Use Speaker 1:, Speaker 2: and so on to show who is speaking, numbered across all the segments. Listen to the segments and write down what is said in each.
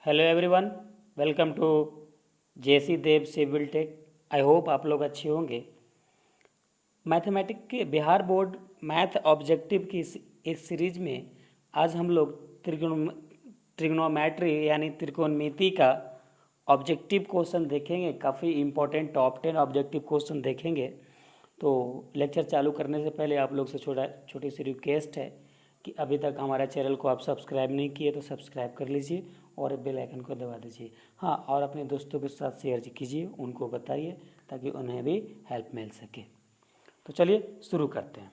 Speaker 1: Hello everyone, welcome to JC Dev civil tech. I hope आप लोग अच्छे होंगे। मैथमेटिक्स के बिहार बोर्ड मैथ ऑब्जेक्टिव की इस सीरीज में आज हम लोग ट्रिग्नोमेट्री यानी त्रिकोणमिति का ऑब्जेक्टिव क्वेश्चन देखेंगे। काफ़ी इम्पोर्टेंट टॉप 10 ऑब्जेक्टिव क्वेश्चन देखेंगे। तो लेक्चर चालू करने से पहले आप लोग से छोटी सी रिक्वेस्ट है कि अभी तक हमारे चैनल को आप सब्सक्राइब नहीं किए तो सब्सक्राइब कर लीजिए और बेल आइकन को दबा दीजिए। हाँ, और अपने दोस्तों के साथ शेयर कीजिए, उनको बताइए ताकि उन्हें भी हेल्प मिल सके। तो चलिए शुरू करते हैं।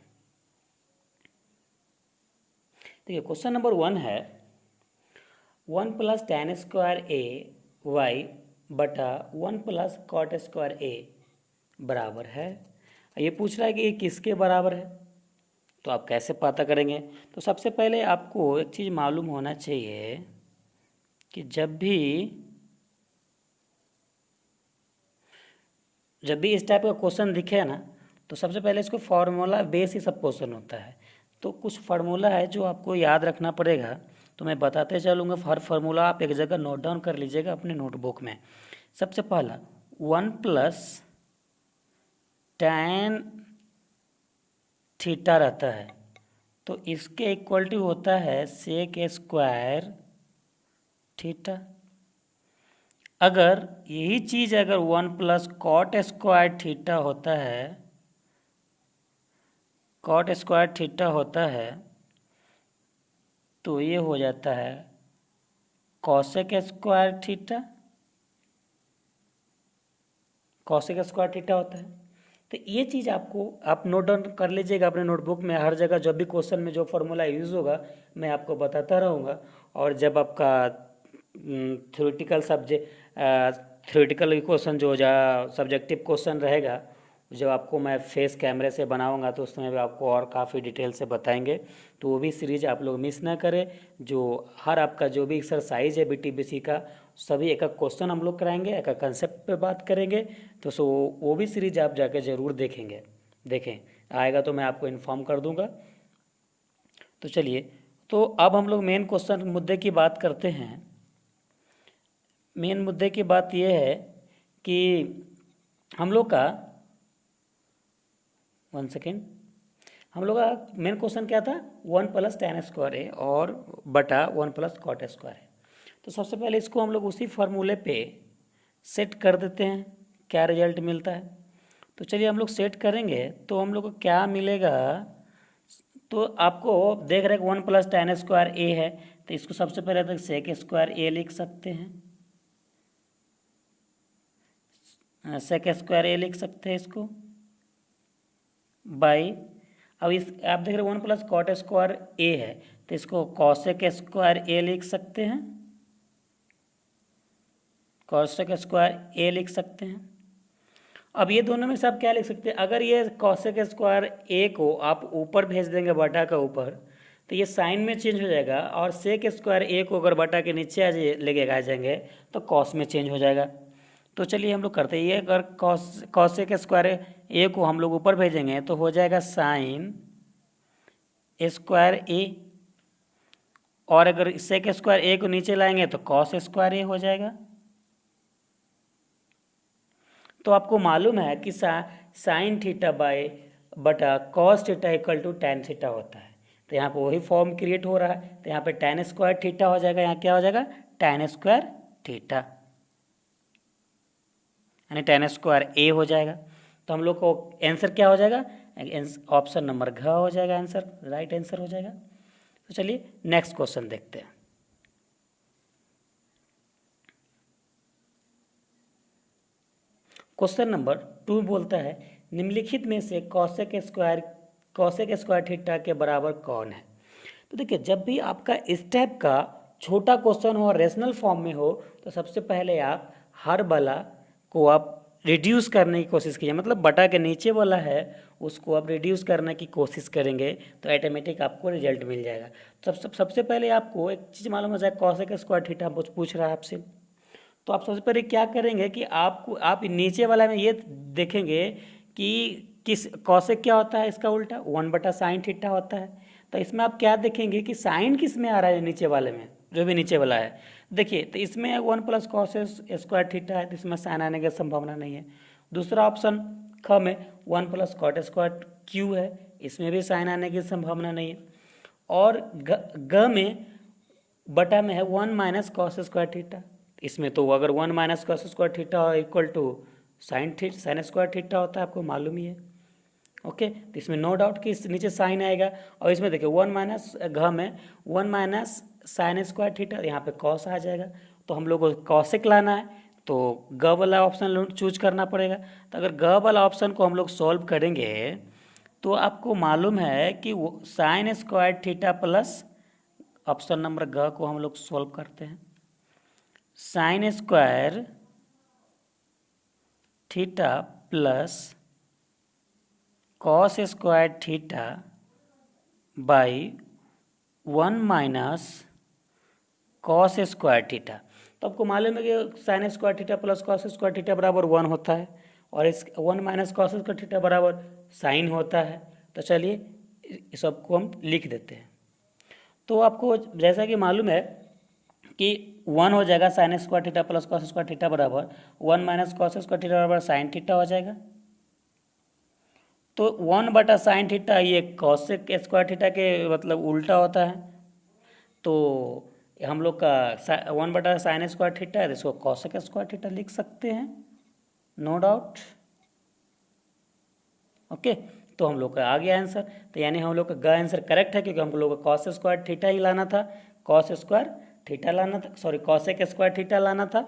Speaker 1: देखिए, क्वेश्चन नंबर 1 है 1 + tan स्क्वायर ए वाई बटा 1 + cot स्क्वायर ए बराबर है। ये पूछ रहा है कि ये किसके बराबर है, तो आप कैसे पता करेंगे। तो सबसे पहले आपको एक चीज़ मालूम होना चाहिए कि जब भी इस टाइप का क्वेश्चन दिखे ना, तो सबसे पहले इसको फार्मूला बेस ही सब क्वेश्चन होता है। तो कुछ फार्मूला है जो आपको याद रखना पड़ेगा, तो मैं बताते चलूँगा। हर फार्मूला आप एक जगह नोट डाउन कर लीजिएगा अपने नोटबुक में। सबसे पहला 1 + tan थीटा रहता है, तो इसके इक्वलिटी होता है सेक स्क्वायर थीटा। अगर यही चीज़ अगर 1 + cot स्क्वायर थीटा होता है, cot स्क्वायर थीटा होता है, तो ये हो जाता है cosec square theta. cosec square theta होता है। तो ये चीज़ आप नोट डाउन कर लीजिएगा अपने नोटबुक में। हर जगह जब भी क्वेश्चन में जो फार्मूला यूज़ होगा मैं आपको बताता रहूँगा। और जब आपका थ्योरेटिकल क्वेश्चन जो सब्जेक्टिव क्वेश्चन रहेगा, जब आपको मैं फेस कैमरे से बनाऊंगा तो उस समय भी आपको और काफ़ी डिटेल से बताएंगे। तो वो भी सीरीज आप लोग मिस ना करें। जो हर आपका जो भी एक्सरसाइज है बीटीबीसी का, सभी एक एक क्वेश्चन हम लोग कराएंगे, एक एक कंसेप्ट पे बात करेंगे। तो वो भी सीरीज आप जाके ज़रूर देखें। आएगा तो मैं आपको इन्फॉर्म कर दूंगा। तो चलिए, तो अब हम लोग मेन क्वेश्चन मुद्दे की बात करते हैं। मेन मुद्दे की बात यह है कि हम लोग का हम लोग का मेन क्वेश्चन क्या था, 1 + tan स्क्वायर ए और बटा 1 + cot स्क्वायर है। तो सबसे पहले इसको हम लोग उसी फार्मूले पे सेट कर देते हैं, क्या रिजल्ट मिलता है। तो चलिए हम लोग सेट करेंगे तो हम लोग को क्या मिलेगा। तो आपको देख रहे हैं 1 + tan स्क्वायर ए है, तो इसको सबसे पहले तक सेक स्क्वायर ए लिख सकते हैं। सेक स्क्वायर ए लिख सकते हैं इसको बाई। अब इस आप देख रहे हैं 1 + cot स्क्वायर ए है, तो इसको कॉसेक स्क्वायर ए लिख सकते हैं। कॉसेक स्क्वायर ए लिख सकते हैं। अब ये दोनों में से आप क्या लिख सकते हैं, अगर ये कॉसेक स्क्वायर ए को आप ऊपर भेज देंगे बटा का ऊपर, तो ये साइन में चेंज हो जाएगा। और सेक स्क्वायर ए को अगर बटा के नीचे लेके आ जाएंगे तो कॉस में चेंज हो जाएगा। तो चलिए हम लोग करते हैं, ये अगर कॉसेक स्क्वायर ए को हम लोग ऊपर भेजेंगे तो हो जाएगा साइन स्क्वायर ए, और अगर सेक स्क्वायर ए को नीचे लाएंगे तो कॉस स्क्वायर ए हो जाएगा। तो आपको मालूम है कि साइन थीटा बाय बटा cos theta equal to tan theta होता है। तो यहाँ पर वही फॉर्म क्रिएट हो रहा है। तो यहाँ पे टैन स्क्वायर थीटा हो जाएगा, यहाँ क्या हो जाएगा टैन स्क्वायर थीटा, यानी टैन स्क्वायर ए हो जाएगा। तो हम लोग को आंसर क्या हो जाएगा, ऑप्शन नंबर घ हो जाएगा, आंसर राइट आंसर हो जाएगा। तो चलिए नेक्स्ट क्वेश्चन देखते हैं। क्वेश्चन नंबर 2 बोलता है निम्नलिखित में से कॉसेक स्क्वायर थीटा के बराबर कौन है। तो देखिए, जब भी आपका इस टाइप का छोटा क्वेश्चन हो और रेशनल फॉर्म में हो, तो सबसे पहले आप हर वाला को आप रिड्यूस करने की कोशिश कीजिए। मतलब बटा के नीचे वाला है उसको आप रिड्यूस करने की कोशिश करेंगे तो ऑटोमेटिक आपको रिजल्ट मिल जाएगा। सबसे पहले आपको एक चीज़ मालूम हो जाए, कॉसेक स्क्वायर थीटा पूछ रहा है आपसे। तो आप सबसे पहले क्या करेंगे कि आप नीचे वाला में ये देखेंगे कि किस कॉसेक क्या होता है, इसका उल्टा 1/sin थीटा होता है। तो इसमें आप क्या देखेंगे कि साइन किस में आ रहा है, नीचे वाले में जो भी नीचे वाला है। देखिए तो इसमें 1 + cos² है, तो इसमें साइन आने की संभावना नहीं है। दूसरा ऑप्शन ख में 1 + cot² है, इसमें भी साइन आने की संभावना नहीं है। और ग में बटा में है 1 - cos², इसमें तो अगर 1 - cos² इक्वल टू साइन² होता है, आपको मालूम ही है। ओके, तो इसमें नो डाउट कि इस नीचे साइन आएगा। और इसमें देखिए घ में 1 - sin², यहाँ पे कॉस आ जाएगा। तो हम लोग को कॉसिक लाना है, तो ग वाला ऑप्शन चूज करना पड़ेगा। तो अगर ग वाला ऑप्शन को हम लोग सॉल्व करेंगे तो आपको मालूम है कि sin² प्लस, ऑप्शन नंबर ग को हम लोग सॉल्व करते हैं, sin² plus cos² by 1 - cos²। तो आपको मालूम है कि sin² प्लस cos² बराबर 1 होता है, और इस 1 - cos² बराबर साइन होता है। तो चलिए इस सबको हम लिख देते हैं। तो आपको जैसा कि मालूम है कि 1 हो जाएगा sin² प्लस cos² बराबर 1 - cos² बराबर sin हो जाएगा। तो 1/sin ये cos² के मतलब उल्टा होता है। तो हम लोग का 1/sin² है, इसको cos² लिख सकते हैं, नो डाउट। ओके, तो हम लोग का आ गया आंसर। तो यानी हम लोग का आंसर करेक्ट है, क्योंकि हम लोग को cos² ही लाना था, cos² लाना था, सॉरी cos² लाना था।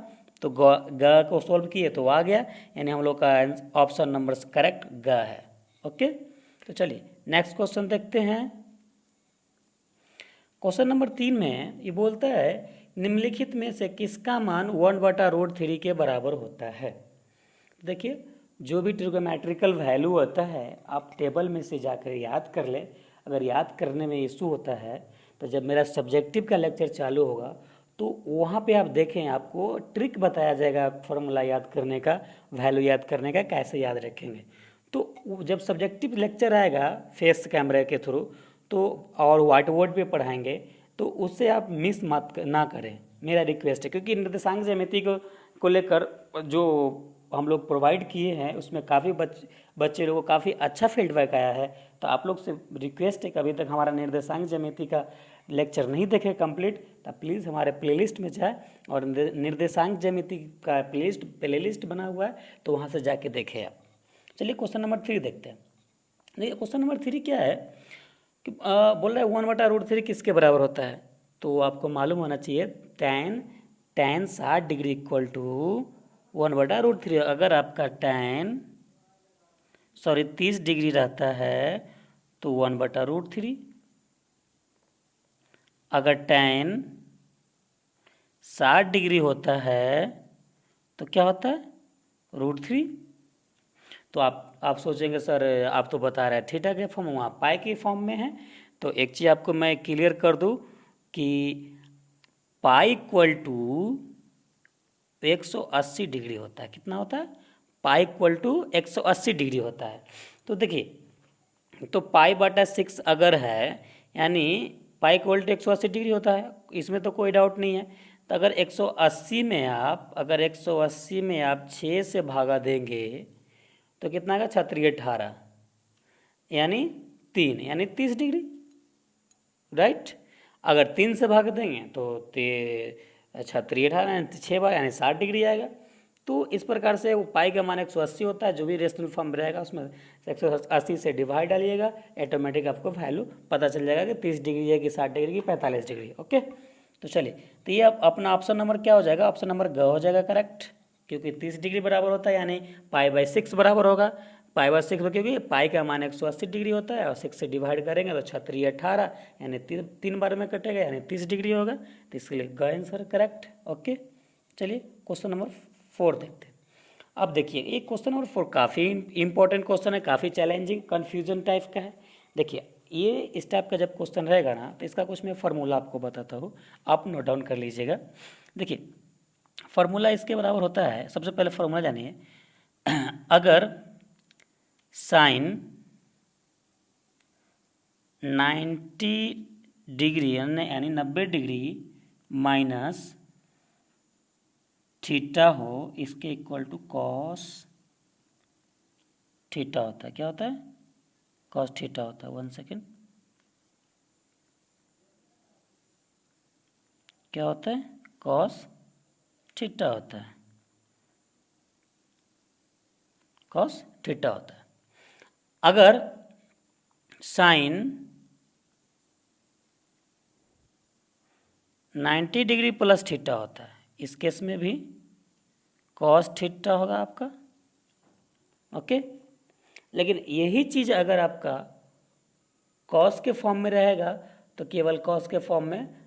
Speaker 1: तो ग को सोल्व किए तो आ गया, यानी हम लोग का ऑप्शन नंबर करेक्ट ग है। ओके, तो चलिए नेक्स्ट क्वेश्चन देखते हैं। क्वेश्चन नंबर 3 में ये बोलता है निम्नलिखित में से किसका मान 1/√3 के बराबर होता है। देखिए जो भी ट्रिगोमेट्रिकल वैल्यू होता है आप टेबल में से जाकर याद कर ले। अगर याद करने में इशू होता है तो जब मेरा सब्जेक्टिव का लेक्चर चालू होगा तो वहाँ पे आप देखें, आपको ट्रिक बताया जाएगा फॉर्मूला याद करने का, वैल्यू याद करने का, कैसे याद रखेंगे। तो जब सब्जेक्टिव लेक्चर आएगा फेस कैमरे के थ्रू तो और व्हाइट बोर्ड पे पढ़ाएंगे, तो उससे आप मिस मत ना करें, मेरा रिक्वेस्ट है। क्योंकि निर्देशांक ज्यामिति को लेकर जो हम लोग प्रोवाइड किए हैं उसमें काफ़ी बच्चे लोगों को काफ़ी अच्छा फीडबैक आया है। तो आप लोग से रिक्वेस्ट है कि अभी तक हमारा निर्देशांक ज्यामिति का लेक्चर नहीं देखे कंप्लीट, तो प्लीज़ हमारे प्लेलिस्ट में जाए और निर्देशांक ज्यामिति का प्लेलिस्ट बना हुआ है, तो वहाँ से जाके देखें आप। चलिए क्वेश्चन नंबर 3 देखते हैं। देखिए क्वेश्चन नंबर 3 क्या है कि बोल रहा है 1/√3 किसके बराबर होता है। तो आपको मालूम होना चाहिए tan 60 डिग्री इक्वल टू 1/√3। अगर आपका सॉरी 30 डिग्री रहता है तो 1/√3। अगर tan 60 डिग्री होता है तो क्या होता है, √3। तो आप सोचेंगे सर आप तो बता रहे हैं थीटा के फॉर्म, वहाँ पाई के फॉर्म में है। तो एक चीज़ आपको मैं क्लियर कर दूँ कि पाई इक्वल टू 180 डिग्री होता है। कितना होता है, पाई इक्वल टू 180 डिग्री होता है। तो देखिए तो पाई/6 अगर है, यानी पाई इक्वल टू 180 डिग्री होता है, इसमें तो कोई डाउट नहीं है। तो अगर 180 में आप 6 से भागा देंगे तो कितना का 6×3 = 18, यानी 3, यानी 30 डिग्री, राइट। अगर 3 से भाग देंगे तो 6×3 = 18 यानी 6 बार, यानी 60 डिग्री आएगा। तो इस प्रकार से वो पाई का मान 180 होता है। जो भी रेशनल फॉर्म रहेगा उसमें 180 से डिवाइड डालिएगा, ऑटोमेटिक आपको वैल्यू पता चल जाएगा कि 30 डिग्री है कि 60 डिग्री की 45 डिग्री। ओके, तो चलिए तो ये अपना ऑप्शन नंबर क्या हो जाएगा, ऑप्शन नंबर ग हो जाएगा करेक्ट, क्योंकि 30 डिग्री बराबर होता है, यानी पाई/6 बराबर होगा। पाई/6 में क्योंकि पाई का मान 180 डिग्री होता है और 6 से डिवाइड करेंगे तो 6×3 = 18, यानी 3 बार में कटेगा, यानी 30 डिग्री होगा। तो इसके लिए ग आंसर करेक्ट। ओके, चलिए क्वेश्चन नंबर 4 देखते हैं। अब देखिए ये क्वेश्चन नंबर 4 काफ़ी इंपॉर्टेंट क्वेश्चन है, काफ़ी चैलेंजिंग कन्फ्यूजन टाइप का है। देखिए ये इस टाइप का जब क्वेश्चन रहेगा ना तो इसका कुछ मैं फार्मूला आपको बताता हूँ, आप नोट डाउन कर लीजिएगा। देखिए फार्मूला इसके बराबर होता है, सबसे पहले फार्मूला जानिए, अगर साइन 90 डिग्री यानी 90 डिग्री माइनस थीटा हो इसके इक्वल टू कॉस थीटा होता है। क्या होता है? कॉस थीटा होता है। 1 सेकेंड, क्या होता है? कॉस थीटा होता है। कॉस थीटा होता है। अगर साइन 90 डिग्री प्लस थीटा होता है, इस केस में भी कॉस थीटा होगा आपका। ओके, लेकिन यही चीज़ अगर आपका कॉस के फॉर्म में रहेगा तो केवल कॉस के फॉर्म में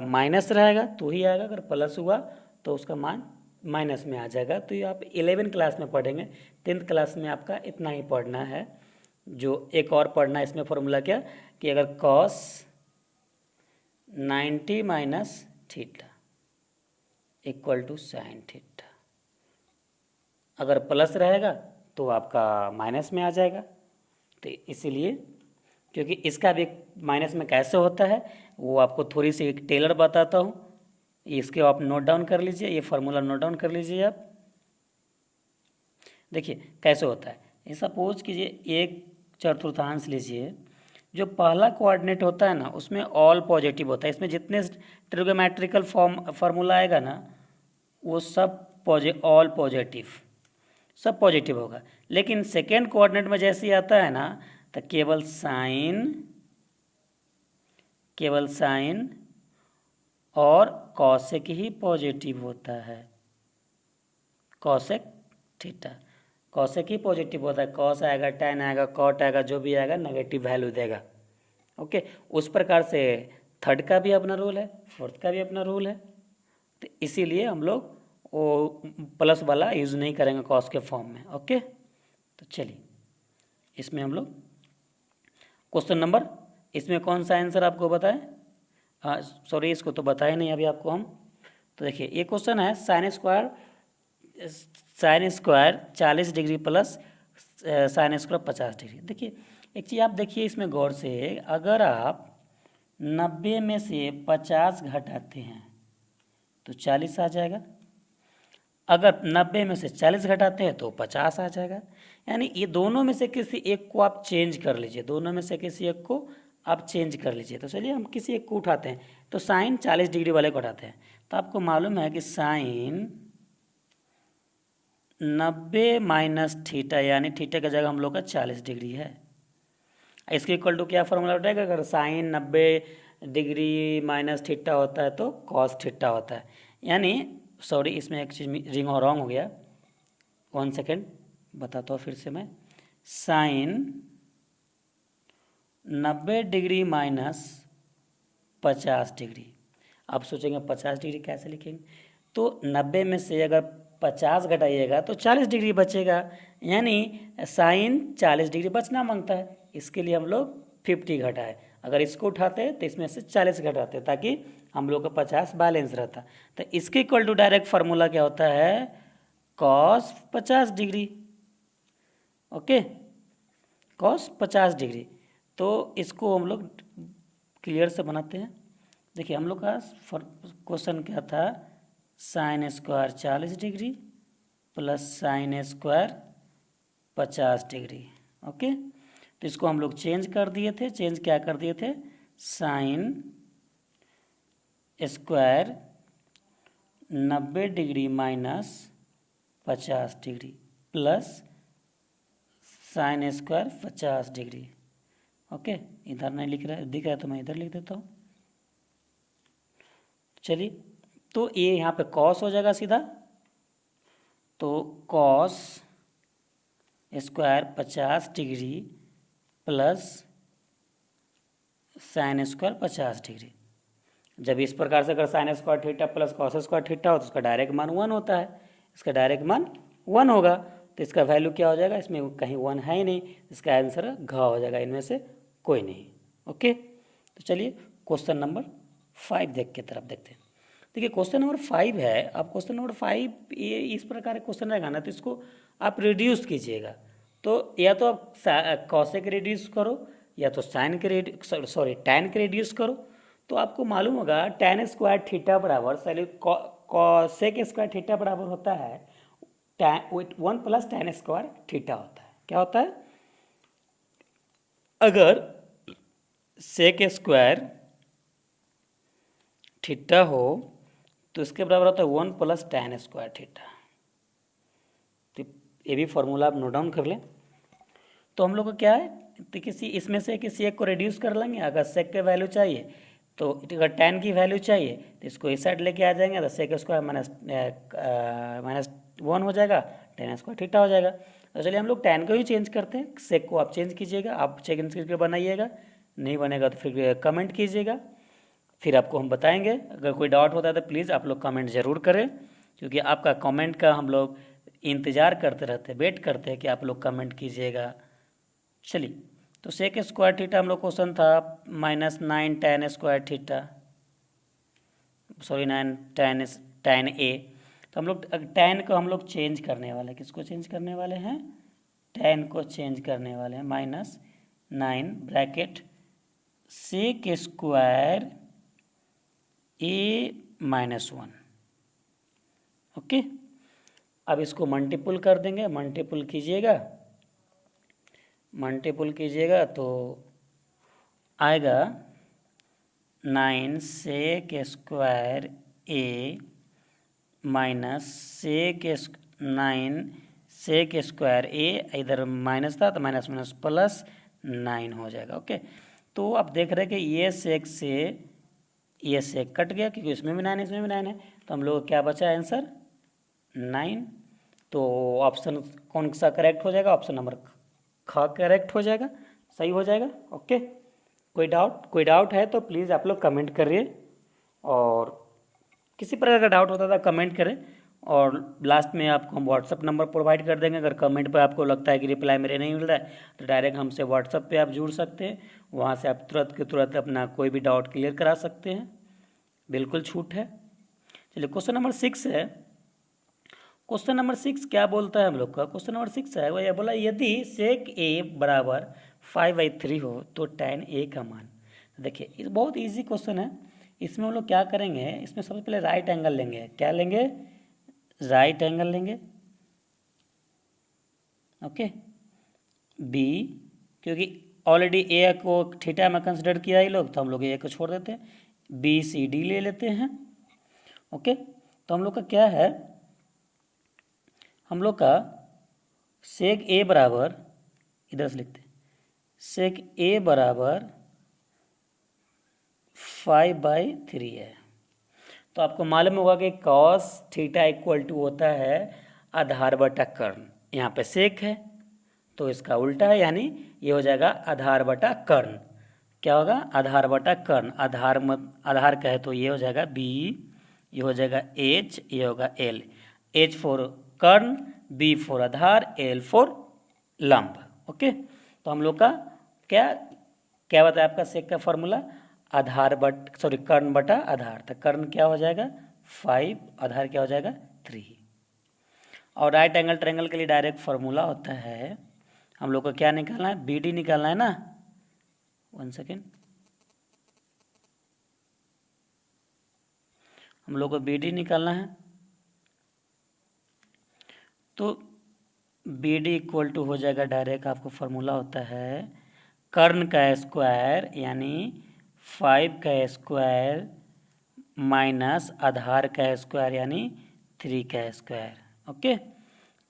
Speaker 1: माइनस रहेगा तो ही आएगा। अगर प्लस हुआ तो उसका मान माइनस में आ जाएगा। तो ये आप 11 क्लास में पढ़ेंगे। 10th क्लास में आपका इतना ही पढ़ना है। जो एक और पढ़ना है इसमें फॉर्मूला क्या कि अगर cos 90 minus theta equal to sine theta, अगर प्लस रहेगा तो आपका माइनस में आ जाएगा। तो इसीलिए, क्योंकि इसका भी माइनस में कैसे होता है वो आपको थोड़ी सी एक टेलर बताता हूँ, इसके आप नोट डाउन कर लीजिए, ये फार्मूला नोट डाउन कर लीजिए आप। देखिए कैसे होता है। ये सपोज कीजिए 1/4 लीजिए, जो पहला कोऑर्डिनेट होता है ना उसमें ऑल पॉजिटिव होता है। इसमें जितने ट्रिग्नोमेट्रिकल फार्मूला आएगा ना वो सब ऑल पॉजिटिव, सब पॉजिटिव होगा। लेकिन सेकेंड कोऑर्डिनेट में जैसे ही आता है ना तो केवल साइन और कॉसेक ही पॉजिटिव होता है। कॉसेक थीटा, कॉसेक ही पॉजिटिव होता है। कॉस आएगा, टैन आएगा, कॉट आएगा, जो भी आएगा नेगेटिव वैल्यू देगा। ओके, उस प्रकार से थर्ड का भी अपना रूल है, फोर्थ का भी अपना रूल है। तो इसीलिए हम लोग वो प्लस वाला यूज़ नहीं करेंगे कॉस के फॉर्म में। ओके, तो चलिए इसमें हम लोग क्वेश्चन नंबर, इसमें कौन सा आंसर आपको बताएं? हाँ सॉरी, इसको तो बताए नहीं अभी आपको हम। तो देखिए ये क्वेश्चन है sine square 40 degree plus sine square 50 degree. देखिए एक चीज़ आप देखिए इसमें गौर से, अगर आप 90 में से 50 घटाते हैं तो 40 आ जाएगा। अगर 90 में से 40 घटाते हैं तो 50 आ जाएगा। यानी ये दोनों में से किसी एक को आप चेंज कर लीजिए, दोनों में से किसी एक को आप चेंज कर लीजिए। तो चलिए हम किसी एक को उठाते हैं। तो साइन 40 डिग्री वाले को उठाते हैं। तो आपको मालूम है कि साइन 90 माइनस थीटा, यानी थीटा की जगह हम लोग का 40 डिग्री है। इसके इक्वल टू क्या फॉर्मूला उठेगा? अगर साइन 90 डिग्री माइनस थीटा होता है तो कॉस थीटा होता है। यानी सॉरी, इसमें एक चीज़ रिंग और रॉन्ग हो गया। 1 सेकेंड बताता हूँ फिर से मैं। Sine 90 degree minus 50 degree. आप सोचेंगे 50 डिग्री कैसे लिखेंगे? तो 90 में से अगर 50 घटाइएगा तो 40 डिग्री बचेगा। यानी साइन 40 डिग्री बचना मांगता है, इसके लिए हम लोग 50 घटाए। अगर इसको उठाते हैं तो इसमें से 40 घटाते ताकि हम लोग का 50 बैलेंस रहता। तो इसके इक्वल टू डायरेक्ट फार्मूला क्या होता है? Cos 50 degree. Okay, cos 50 degree. तो इसको हम लोग क्लियर से बनाते हैं। देखिए हम लोग का क्वेश्चन क्या था? Sine square 40 degree plus sine square 50 degree. Okay, तो इसको हम लोग चेंज कर दिए थे। चेंज क्या कर दिए थे? Sine square 90 degree minus 50 degree plus sine square 50 degree. Okay, इधर नहीं लिख रहा दिख रहा है तो मैं इधर लिख देता हूँ। चलिए, तो ये यहाँ पे कॉस हो जाएगा सीधा। तो cos square 50 degree plus sine square 50 degree. जब इस प्रकार से अगर sign square theta plus cos square theta हो तो उसका डायरेक्ट मान 1 होता है। इसका डायरेक्ट मान 1 होगा। तो इसका वैल्यू क्या हो जाएगा? इसमें कहीं 1 है ही नहीं, इसका आंसर घ हो जाएगा, इनमें से कोई नहीं। ओके, तो चलिए क्वेश्चन नंबर 5 देख के तरफ देखते हैं। देखिए क्वेश्चन नंबर 5 है। अब क्वेश्चन नंबर 5 ये इस प्रकार का क्वेश्चन रहेगा ना, तो इसको आप रिड्यूस कीजिएगा। तो या तो आप कॉसेक रिड्यूस करो या तो साइन के टैन के रिड्यूस करो। तो आपको मालूम होगा टैन स्क्वायर थीटा बराबर, चलिए कॉसेक स्क्वायर थीटा बराबर होता है tan 1 plus tan square theta होता है। क्या होता है? अगर सेक स्क्वायर थीटा हो तो इसके बराबर होता है 1 प्लस tan स्क्वायर थीटा। तो ये भी फॉर्मूला आप नोट डाउन कर लें। तो हम लोग को क्या है, तो किसी इसमें से किसी एक को रिड्यूस कर लेंगे। अगर सेक के वैल्यू चाहिए तो अगर tan की वैल्यू चाहिए तो इसको इस साइड लेके आ जाएंगे, तो सेक स्क्वायर -1 हो जाएगा, tan स्क्वायर थीटा हो जाएगा। तो चलिए हम लोग tan को ही चेंज करते हैं, सेक को आप चेंज कीजिएगा, आप चेंज करके बनाइएगा, नहीं बनेगा तो फिर कमेंट कीजिएगा, फिर आपको हम बताएंगे। अगर कोई डाउट होता है तो प्लीज़ आप लोग कमेंट ज़रूर करें, क्योंकि आपका कमेंट का हम लोग इंतज़ार करते रहते हैं, वेट करते हैं कि आप लोग कमेंट कीजिएगा। चलिए, तो सेक स्क्वायर थीटा हम लोग क्वेश्चन था -9 tan square theta, sorry 9 tan ए। तो हम लोग tan को हम लोग चेंज करने वाले हैं। किसको चेंज करने वाले हैं? tan को चेंज करने वाले हैं। -9 bracket sec square a-1। Okay, अब इसको मल्टीपल कर देंगे, मल्टीपल कीजिएगा तो आएगा 9 sec square a minus 9 sec square a, इधर माइनस था तो माइनस माइनस प्लस 9 हो जाएगा। ओके, तो आप देख रहे हैं कि ये सेक से ये सेक कट गया, क्योंकि इसमें भी 9 इसमें भी 9 है, तो हम लोग क्या बचा आंसर 9। तो ऑप्शन कौन सा करेक्ट हो जाएगा? ऑप्शन नंबर ख करेक्ट हो जाएगा, सही हो जाएगा। ओके, कोई डाउट है तो प्लीज़ आप लोग कमेंट करिए, और किसी प्रकार का डाउट होता था कमेंट करें, और लास्ट में आपको हम व्हाट्सअप नंबर प्रोवाइड कर देंगे। अगर कमेंट पे आपको लगता है कि रिप्लाई मेरे नहीं मिल रहा है तो डायरेक्ट हमसे व्हाट्सअप पे आप जुड़ सकते हैं, वहाँ से आप तुरंत के तुरंत अपना कोई भी डाउट क्लियर करा सकते हैं, बिल्कुल छूट है। चलिए, क्वेश्चन नंबर 6 है। क्वेश्चन नंबर 6 क्या बोलता है हम लोग का? क्वेश्चन नंबर 6 है, वो ये बोला यदि सेक ए बराबर 5/3 हो तो tan ए का मान। देखिए, ये बहुत इजी क्वेश्चन है। इसमें हम लोग क्या करेंगे, इसमें सबसे पहले राइट एंगल लेंगे। क्या लेंगे? राइट एंगल लेंगे। ओके, बी, क्योंकि ऑलरेडी ए को थीटा में कंसिडर किया ही लोग, तो हम लोग ए को छोड़ देते हैं, बी सी डी ले लेते हैं। ओके, तो हम लोग का क्या है, हम लोग का सेक ए बराबर, इधर से लिखते हैं, सेक ए बराबर 5/3 है। तो आपको मालूम होगा कि कॉस थीटा इक्वल टू होता है आधार बटा कर्ण। यहाँ पे सेक है तो इसका उल्टा है, यानी ये हो जाएगा आधार बटा कर्ण। क्या होगा? आधार बटा कर्ण। आधार कहे तो ये हो जाएगा बी, ये हो जाएगा एच, ये होगा एल। एच फॉर कर्ण, बी फॉर आधार, एल फॉर लंब। ओके, तो हम लोग का क्या क्या बताया आपका सेक का फॉर्मूला? कर्ण बटा आधार। तो कर्ण क्या हो जाएगा 5, आधार क्या हो जाएगा 3। और राइट एंगल ट्रायंगल के लिए डायरेक्ट फार्मूला होता है, हम लोग को क्या निकालना है? बी डी निकालना है ना। 1 सेकेंड, हम लोग को बी डी निकालना है। तो बी डी इक्वल टू हो जाएगा डायरेक्ट, आपको फार्मूला होता है कर्ण का स्क्वायर यानी 5 का स्क्वायर माइनस आधार का स्क्वायर यानी 3 का स्क्वायर। ओके,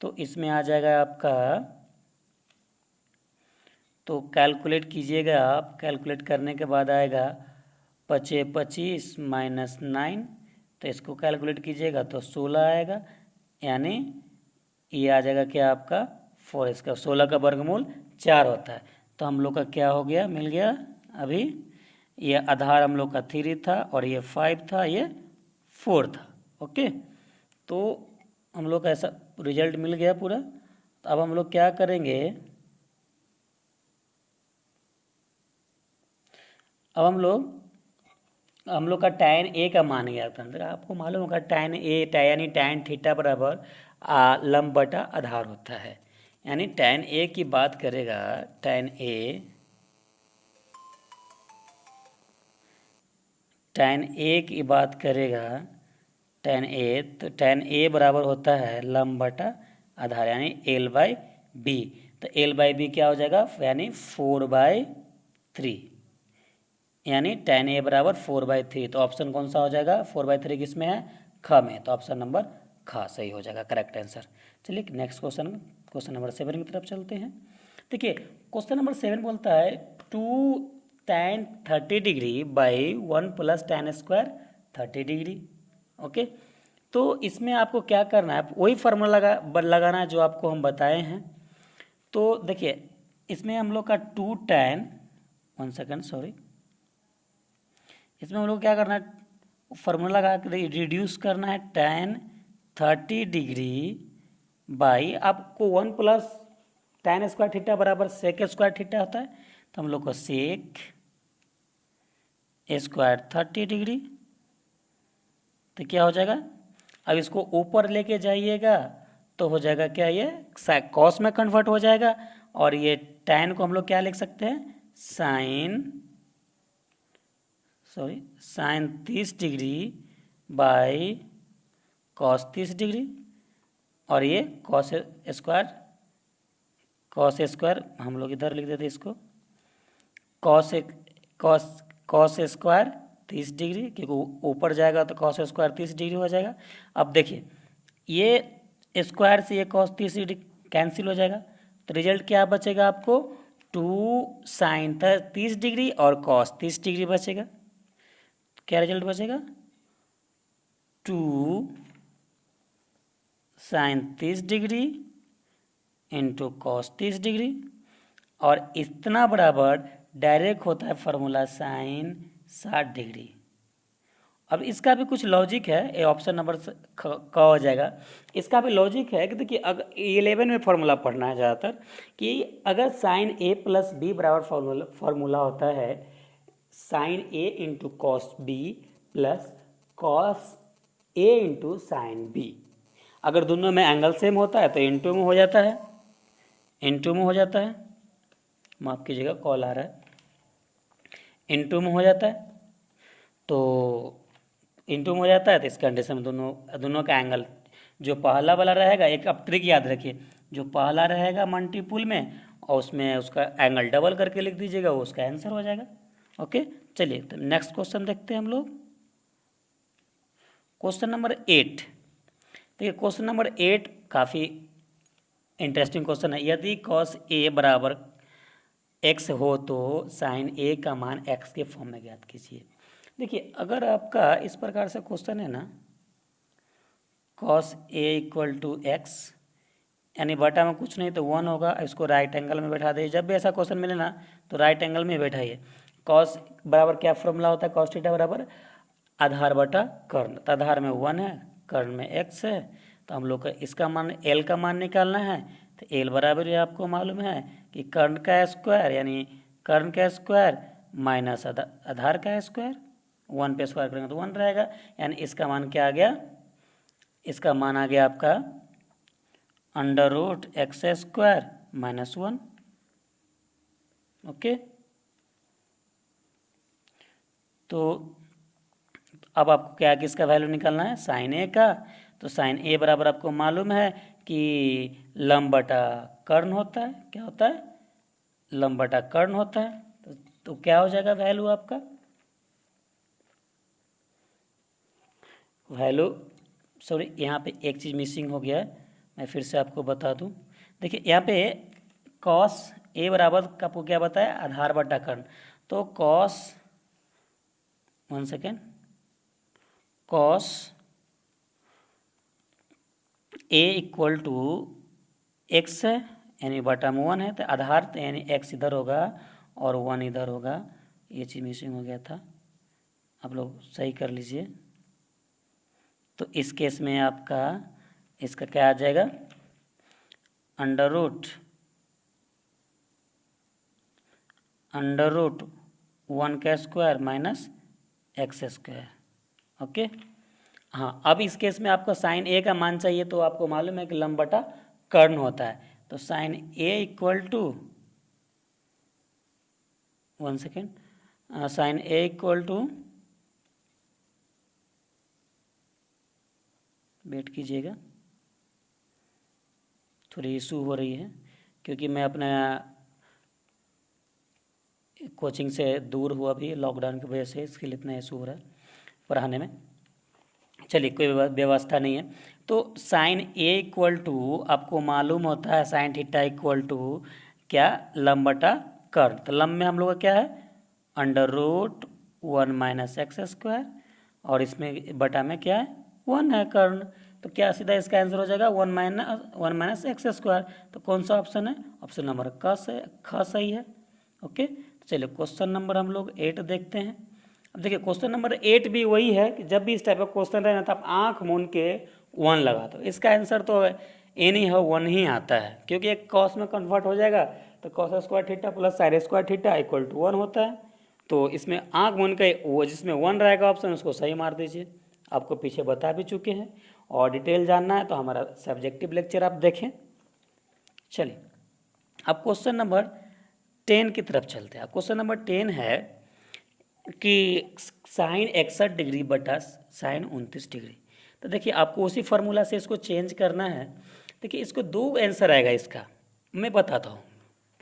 Speaker 1: तो इसमें आ जाएगा आपका, तो कैलकुलेट कीजिएगा आप, कैलकुलेट करने के बाद आएगा 5 25 माइनस 9, तो इसको कैलकुलेट कीजिएगा तो 16 आएगा, यानी ये आ जाएगा क्या आपका 4। इसका 16 का वर्गमूल 4 होता है। तो हम लोग का क्या हो गया, मिल गया अभी, ये आधार हम लोग का 3 था और ये 5 था, ये 4 था। ओके, तो हम लोग का ऐसा रिजल्ट मिल गया पूरा। तो अब हम लोग क्या करेंगे, अब हम लोग का tan ए का मान गया था। अंदर आपको मालूम होगा tan ए यानी tan थीटा बराबर लंब बटा आधार होता है। यानी tan ए की बात करेगा, tan ए की बात करेगा tan ए, तो tan ए बराबर होता है लंब बटा आधार यानी L/B। तो L/B क्या हो जाएगा यानी 4/3, यानी tan ए बराबर 4/3। तो ऑप्शन कौन सा हो जाएगा 4/3 किस में है ख में, तो ऑप्शन नंबर ख सही हो जाएगा करेक्ट आंसर। चलिए नेक्स्ट क्वेश्चन, क्वेश्चन नंबर 7 की तरफ चलते हैं। देखिए क्वेश्चन नंबर 7 बोलता है 2 tan 30 degree by 1 plus tan square 30 degree. Okay, तो इसमें आपको क्या करना है, वही फार्मूला लगाना है जो आपको हम बताए हैं। तो देखिए इसमें हम लोग का 2 tan, 1 सेकेंड सॉरी, इसमें हम लोग क्या करना है फार्मूला लगा के रिड्यूस करना है tan 30 डिग्री बाई, आपको 1 प्लस tan स्क्वायर थीटा बराबर सेक स्क्वायर थीटा होता है, तो हम लोग को सेक स्क्वायर 30 डिग्री। तो क्या हो जाएगा, अब इसको ऊपर लेके जाइएगा तो हो जाएगा क्या, ये कॉस में कन्वर्ट हो जाएगा, और ये tan को हम लोग क्या लिख सकते हैं sine 30 degree by cos 30 degree, और ये कॉस स्क्वायर हम लोग इधर लिख देते इसको कॉस कॉस स्क्वायर 30 डिग्री, क्योंकि ऊपर जाएगा तो कॉस स्क्वायर 30 डिग्री हो जाएगा। अब देखिए ये स्क्वायर से ये कॉस 30 डिग्री कैंसिल हो जाएगा, तो रिजल्ट क्या बचेगा आपको 2 साइन 30 डिग्री और कॉस 30 डिग्री बचेगा। क्या रिजल्ट बचेगा 2 sine 30 degree into cos 30 degree, और इतना बराबर डायरेक्ट होता है फार्मूला साइन 60 डिग्री। अब इसका भी कुछ लॉजिक है, ये ऑप्शन नंबर का हो जाएगा। इसका भी लॉजिक है कि देखिए अगर 11 में फार्मूला पढ़ना है ज़्यादातर, कि अगर साइन ए प्लस बी बराबर फार्मूला होता है sine A into cos B plus cos A into sine B. अगर दोनों में एंगल सेम होता है तो इंटू में हो जाता है, इंटू में हो जाता है, माफ़ कीजिएगा कॉल आ रहा है, इंटू में हो जाता है। तो इंटू में हो जाता है तो इस कंडीशन में दोनों का एंगल जो पहला वाला रहेगा, एक अब ट्रिक याद रखिए, जो पहला रहेगा मल्टीपुल में और उसमें उसका एंगल डबल करके लिख दीजिएगा, वो उसका आंसर हो जाएगा। ओके, चलिए तो नेक्स्ट क्वेश्चन देखते हैं हम लोग, क्वेश्चन नंबर 8। देखिए क्वेश्चन नंबर 8 काफ़ी इंटरेस्टिंग क्वेश्चन है। यदि कॉस ए बराबर x हो तो साइन ए का मान x के फॉर्म में ज्ञात कीजिए। देखिए अगर आपका इस प्रकार से क्वेश्चन है ना, cos a equal to x, यानी बटा में कुछ नहीं तो 1 होगा, इसको राइट एंगल में बैठा दीजिए। जब भी ऐसा क्वेश्चन मिले ना तो राइट एंगल में बैठाइए। कॉस बराबर क्या फॉर्मूला होता है, कॉस थीटा बराबर आधार बटा कर्ण, तो आधार में 1 है, कर्ण में x है, तो हम लोग का इसका मान l का मान निकालना है। तो l बराबर ये आपको मालूम है कि कर्ण का स्क्वायर यानी कर्ण का स्क्वायर माइनस आधार का स्क्वायर, 1 पे स्क्वायर करेंगे तो 1 रहेगा, यानी इसका मान क्या आ गया, इसका मान आ गया आपका under root x square minus 1। Okay, तो अब आपको क्या किसका वैल्यू निकालना है, साइन ए का। तो साइन ए बराबर आपको मालूम है कि लंब बटा कर्ण होता है, क्या होता है लंब बटा कर्ण होता है। तो क्या हो जाएगा वैल्यू आपका, वैल्यू सॉरी यहाँ पे एक चीज़ मिसिंग हो गया है, मैं फिर से आपको बता दूँ। देखिए यहाँ पे कॉस ए बराबर आपको क्या बताया आधार बटा कर्ण, तो cos 1 second, cos a equal to x है यानी बटा में 1 है, तो आधार तो यानी एक्स इधर होगा और 1 इधर होगा, ये चीज़ मिसिंग हो गया था, आप लोग सही कर लीजिए। तो इस केस में आपका इसका क्या आ जाएगा अंडर रूट 1 का square minus x square. Okay, हाँ अब इस केस में आपको साइन ए का मान चाहिए, तो आपको मालूम है कि लंब बटा कर्ण होता है, तो sine a equal to 1 second, sine a equal to wait कीजिएगा, थोड़ी इशू हो रही है क्योंकि मैं अपना कोचिंग से दूर हुआ भी लॉकडाउन की वजह से, इसके लिए इतना इशू हो रहा है पढ़ाने में। चलिए कोई व्यवस्था नहीं है। तो साइन ए इक्वल टू आपको मालूम होता है साइन थीटा इक्वल टू क्या, लंब बटा कर्ल। तो लंब में हम लोग का क्या है, under root 1 minus x square, और इसमें बटा में क्या है 1 है कर्ल। तो क्या सीधा इसका आंसर हो जाएगा 1 माइनस एक्स स्क्वायर। तो कौन सा ऑप्शन है, ऑप्शन नंबर ख सही है। ओके, चलिए क्वेश्चन नंबर हम लोग 8 देखते हैं। अब देखिए क्वेश्चन नंबर 8 भी वही है कि जब भी इस टाइप का क्वेश्चन रहे ना तो आप आँख मूंद के 1 लगा दो। इसका आंसर तो एनी हो 1 ही आता है, क्योंकि एक कॉस में कन्वर्ट हो जाएगा। तो cos square theta plus sine square theta equal to 1 होता है। तो इसमें आँख मूंद के वो जिसमें 1 रहेगा ऑप्शन उसको सही मार दीजिए। आपको पीछे बता भी चुके हैं, और डिटेल जानना है तो हमारा सब्जेक्टिव लेक्चर आप देखें। चलिए अब क्वेश्चन नंबर 10 की तरफ चलते हैं। क्वेश्चन नंबर 10 है कि साइन 61 डिग्री बटा साइन 29 डिग्री। तो देखिए आपको उसी फार्मूला से इसको चेंज करना है। देखिए इसको 2 आंसर आएगा इसका, मैं बताता हूँ,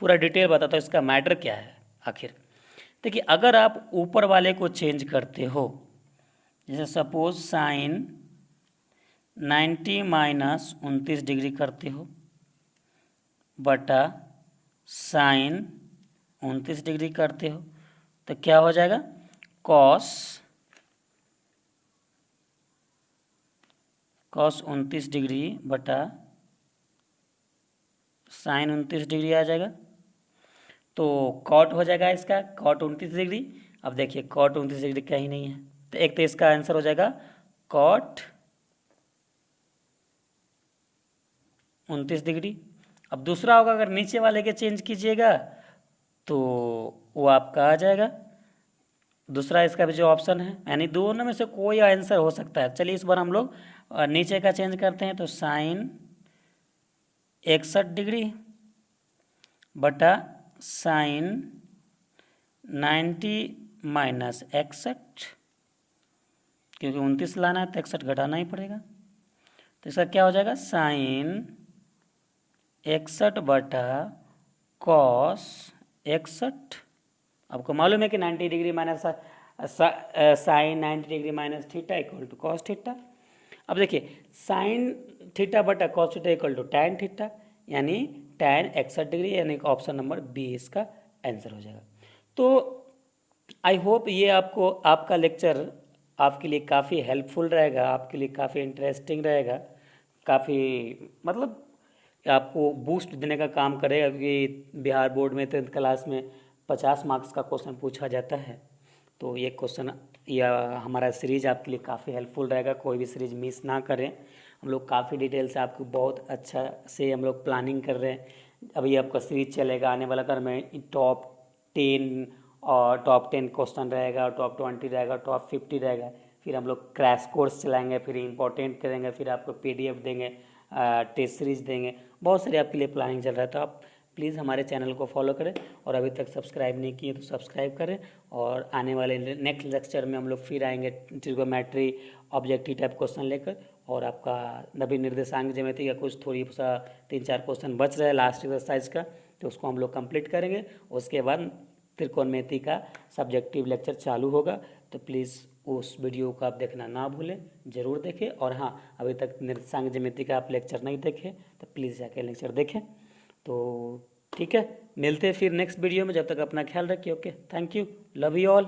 Speaker 1: पूरा डिटेल बताता हूँ इसका मैटर क्या है आखिर। देखिए अगर आप ऊपर वाले को चेंज करते हो, जैसे सपोज साइन 90 माइनस 29 डिग्री करते हो बटा साइन 29 डिग्री करते हो, तो क्या हो जाएगा, कॉस 29 डिग्री बटा साइन 29 डिग्री आ जाएगा। तो कॉट हो जाएगा इसका कॉट 29 डिग्री। अब देखिए कॉट 29 डिग्री कहीं नहीं है, तो एक तो इसका आंसर हो जाएगा कॉट 29 डिग्री। अब दूसरा होगा अगर नीचे वाले के चेंज कीजिएगा तो वो आपका आ जाएगा दूसरा इसका भी जो ऑप्शन है, यानी दोनों में से कोई आंसर हो सकता है। चलिए इस बार हम लोग नीचे का चेंज करते हैं। तो साइन 61 डिग्री बटा साइन 90 माइनस 61, क्योंकि 29 लाना है तो 61 घटाना ही पड़ेगा। तो इसका क्या हो जाएगा, साइन 61 बटा कॉस 61। आपको मालूम है कि 90 degree minus sine 90 degree minus theta equal to cos theta. अब देखिए साइन थीटा बटा cos theta equal to tan theta, यानी टैन 61 डिग्री, यानी ऑप्शन नंबर बी इसका आंसर हो जाएगा। तो आई होप ये आपको आपका लेक्चर आपके लिए काफ़ी हेल्पफुल रहेगा, आपके लिए काफ़ी इंटरेस्टिंग रहेगा, काफ़ी मतलब आपको बूस्ट देने का काम करेगा, क्योंकि बिहार बोर्ड में 10th क्लास में 50 मार्क्स का क्वेश्चन पूछा जाता है। तो ये क्वेश्चन या हमारा सीरीज आपके लिए काफ़ी हेल्पफुल रहेगा, कोई भी सीरीज मिस ना करें। हम लोग काफ़ी डिटेल से आपको बहुत अच्छा से हम लोग प्लानिंग कर रहे हैं। अभी आपका सीरीज चलेगा आने वाला कर में टॉप 10 और टॉप 10 क्वेश्चन रहेगा, टॉप 20 रहेगा, टॉप 50 रहेगा। फिर हम लोग क्रैश कोर्स चलाएंगे, फिर इंपॉर्टेंट करेंगे, फिर आपको PDF देंगे, टेस्ट सीरीज देंगे, बहुत सारे आपके लिए प्लानिंग चल रहा है। तो आप प्लीज़ हमारे चैनल को फॉलो करें, और अभी तक सब्सक्राइब नहीं किए तो सब्सक्राइब करें। और आने वाले नेक्स्ट लेक्चर में हम लोग फिर आएंगे ट्रिगोमेट्री ऑब्जेक्टिव टाइप क्वेश्चन लेकर, और आपका नवी निर्देशांक ज्यामिति का कुछ थोड़ी सा 3-4 क्वेश्चन बच रहा है लास्ट एक्सरसाइज का, तो उसको हम लोग कंप्लीट करेंगे। उसके बाद त्रिकोणमिति का सब्जेक्टिव लेक्चर चालू होगा। तो प्लीज़ उस वीडियो को आप देखना ना भूलें, ज़रूर देखें। और हाँ, अभी तक निर्देशांक ज्यामिति का आप लेक्चर नहीं देखें तो प्लीज़ जाके लेक्चर देखें। तो ठीक है, मिलते हैं फिर नेक्स्ट वीडियो में, जब तक अपना ख्याल रखिए। Okay, thank you, love you all.